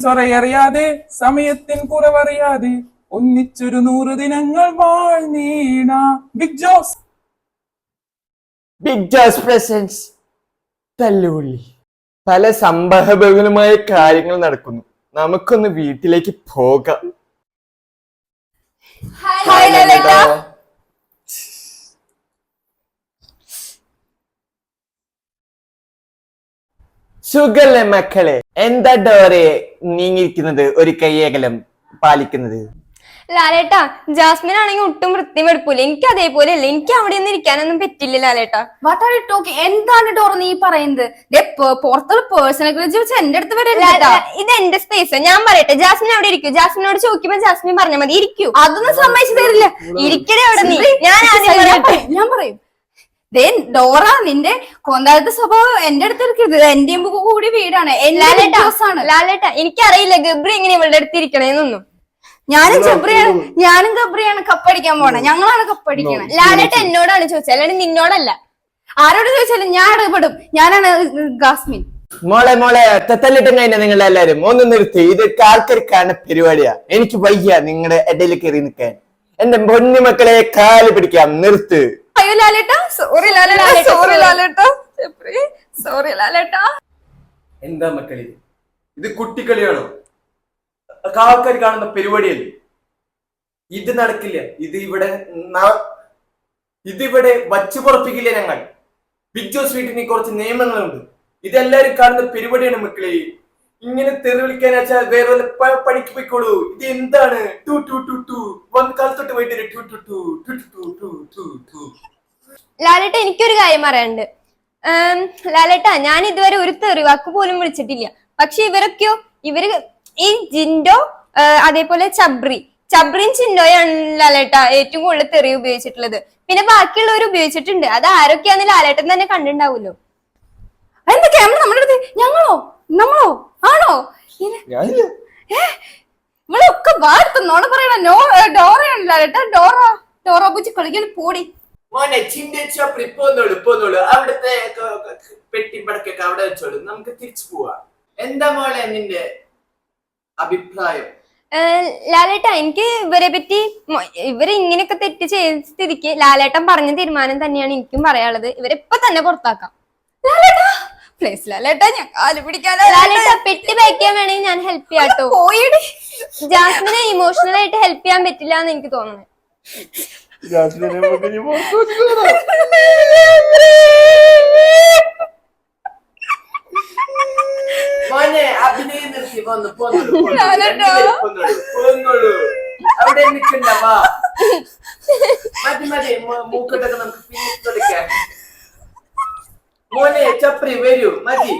സൊറയറിയാതെ സമയത്തിൻ കുറവറിയാതെ ഒന്നിച്ചൊരു 100 ദിനങ്ങൾ വാഴ്ന്നീണ. ബിഗ് ജോസ് പ്രസൻസ് തല്ലുകൊള്ളി. പല സംഭവബഹുലമായ കാര്യങ്ങൾ നടക്കുന്നു. നമുക്കൊന്ന് വീട്ടിലേക്ക് പോകാം. സുഖല്ലേ മക്കളെ? എന്താ ഡോറെ നീങ്ങിയിരിക്കുന്നത്, ഒരു കൈയകലം പാലിക്കുന്നത്? ലാലേട്ടാ, ജാസ്മിൻ ആണെങ്കിൽ ഒട്ടും വൃത്തിയും എടുക്കൂല. എനിക്ക് അതേപോലെ അല്ല, എനിക്ക് അവിടെ ഒന്നും ഇരിക്കാനൊന്നും പറ്റില്ല ലാലേട്ടാ. എന്താണ് ഡോർ നീ പറയുന്നത്? പുറത്തുള്ള പേഴ്സണൽ വെച്ച് എന്റെ അടുത്ത് വരെ ഇത് എന്റെ സ്പേസ്. ഞാൻ പറയട്ടെ, ജാസ്മിൻ അവിടെ ഇരിക്കൂ. ജാസ്മിനോട് ചോദിക്കുമ്പോ ജാസ്മിൻ പറഞ്ഞാൽ മതി ഇരിക്കൂ. അതൊന്നും സമ്മതിച്ചു തരില്ല. ഇരിക്കണേ അവിടെ നീ. ഞാൻ പറയും ഡോറ, നിന്റെ കൊന്താഴത്തെ സ്വഭാവം എന്റെ അടുത്ത് ഇരിക്കരുത്. എന്റെയും കൂടി വീടാണ്. ലാലേട്ടാ, എനിക്കറിയില്ല ഗബ്രി എങ്ങനെ ഇവളുടെ അടുത്ത് ഇരിക്കണേന്നൊന്നും. ഞാനും ഗബ്രിയാണ് കപ്പടിക്കാൻ പോണേ. ഞങ്ങളാണ് കപ്പടിക്കണേ. ലാലേട്ട എന്നോടാണ് ചോദിച്ചത്, അല്ലാണ്ട് നിന്നോടല്ല. ആരോട് ചോദിച്ചാലും ഞാൻ ഇടപെടും. ഞാനാണ് ജാസ്മിൻ. മോളെ തല്ലിട്ടും കഴിഞ്ഞ നിങ്ങൾ എല്ലാരും ഒന്ന് നിർത്തി. ഇതൊക്കെ ആൾക്കാർക്കാണ് പരിപാടിയാ. എനിക്ക് വയ്യ നിങ്ങളുടെ ഇടയിൽ കയറി നിൽക്കാൻ. എന്റെ പൊന്നു മക്കളെ കാല് പിടിക്കാം, നിർത്ത്. അയ്യോ ലാലേട്ടാ, സോറി ലാലേട്ടാ. എന്താ മക്കളെ, ഇത് കുട്ടിക്കളിയാണോ? ആൾക്കാർ കാണുന്ന പരിപാടിയല്ലേ? ഇത് നടക്കില്ല. ഇതിവിടെ വച്ചു പുറപ്പിക്കില്ല ഞങ്ങൾ. ബിഗ് ജോസ് വീട്ടിന് കുറച്ച് നിയമങ്ങളുണ്ട്. ഇതെല്ലാരും കാണുന്ന പരിപാടിയാണ് മക്കളെ. ഇങ്ങനെ തെറി വിളിക്കാൻ വെച്ചാൽ വേറെ പണിക്ക് പോയിക്കോളൂ. ഇത് എന്താണ്? കാലത്തോട്ട് പോയിട്ട് ലാലേട്ട, എനിക്കൊരു കാര്യം പറയാനുണ്ട്. ലാലേട്ട, ഞാൻ ഇതുവരെ ഒരു തെറിവാക്ക് പോലും വിളിച്ചിട്ടില്ല. പക്ഷെ ഇവരൊക്കെയോ, ഈ ജിൻഡോ അതേപോലെ ചബ്രിയും ചിൻഡോയാണ് ലാലേട്ട ഏറ്റവും കൂടുതൽ തെറി ഉപയോഗിച്ചിട്ടുള്ളത്. പിന്നെ ബാക്കിയുള്ളവർ ഉപയോഗിച്ചിട്ടുണ്ട്. അത് ആരൊക്കെയാന്ന് ലാലേട്ടൻ തന്നെ കണ്ടിണ്ടാവുമല്ലോ. എന്തൊക്കെയാ നമ്മുടെ അടുത്ത്? നമ്മളോ ആണോ? ഇവളൊക്കെ വാർത്തന്നോട് പറയണ ഡോറയാണ് ലാലേട്ട. ഡോറ പൂച്ചി കളിക്കാൻ പോടി. മോനെ പോന്നോളൂ. അവിടുത്തെ പെട്ടി പടക്കൊക്കെ അവിടെ വെച്ചോളൂ. നമുക്ക് തിരിച്ചു പോവാ. എന്താ മോളെ നിന്റെ അഭിപ്രായം? ലാലേട്ട, എനിക്ക് ഇവരെ പറ്റി, ഇവര് ഇങ്ങനെയൊക്കെ തെറ്റ് ചെയ്ത സ്ഥിതിക്ക് ലാലേട്ടൻ പറഞ്ഞ തീരുമാനം തന്നെയാണ് എനിക്കും പറയാനുള്ളത്. ഇവരിപ്പൊ തന്നെ പുറത്താക്കാം. ലാലേട്ട, ഞാൻ കാല് പിടിക്കാൻ. ലാലേട്ട, പെട്ടി വയ്ക്കാൻ വേണമെങ്കിൽ ഞാൻ ഹെൽപ്പ് ചെയ്യാട്ടോ. ജാസ്മിനെ ഇമോഷണൽ ആയിട്ട് ഹെൽപ്പ് ചെയ്യാൻ പറ്റില്ല എന്ന് എനിക്ക് തോന്നുന്നു. മോനെ അഭിനയം നിർത്തി പോന്നോളൂ. അവിടെ നിൽക്കണ്ടവാ. മതി മൂക്കട്ടൊക്കെ നമുക്ക് പിന്നെ തുടക്കാം. മോനെ ചപ്രി വരൂ. മതി.